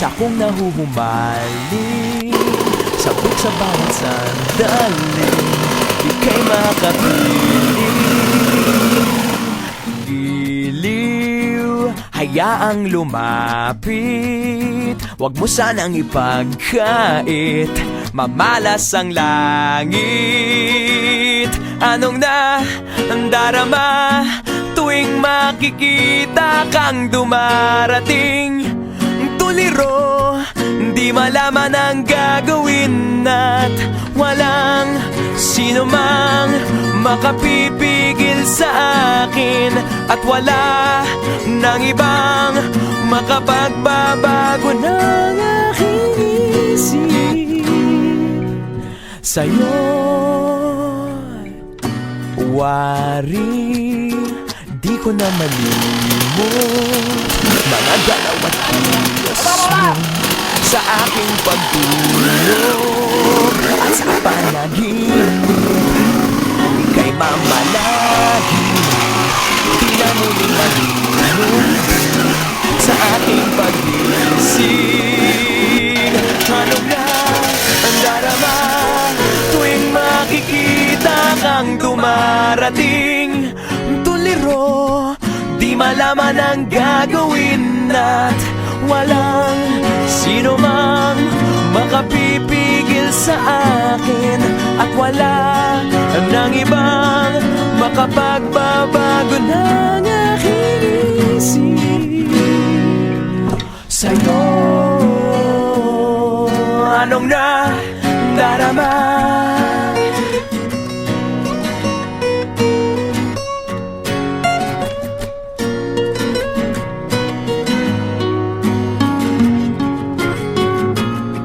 akong nahuhumaling, sabik sa bawat sandali, ika'y makapiling. Giliw, hayaang lumapit, wag mo sanang ipagkait, mamalas ang langit. Anong darama tuwing makikita kang dumarating? Tuliro, di malaman ang gagawin at walang sino mang makapipigil sa akin, at wala nang ibang makapagbabago ng aking isip. Sa'yo wari, di ko na malimot mga galaw at kilos mo sa aking pagtulog at sa panaginip. Ika'y mamalagin, di na muling malulog sa aking pag-iisig. Ano nga ang darama tuwing makikita kang dumarating? Tuliro, di malaman ang gagawin at walang sino mang makapipigil sa akin, at wala nang ibang makapagbabago ng aking isip. Sa'yo, anong darama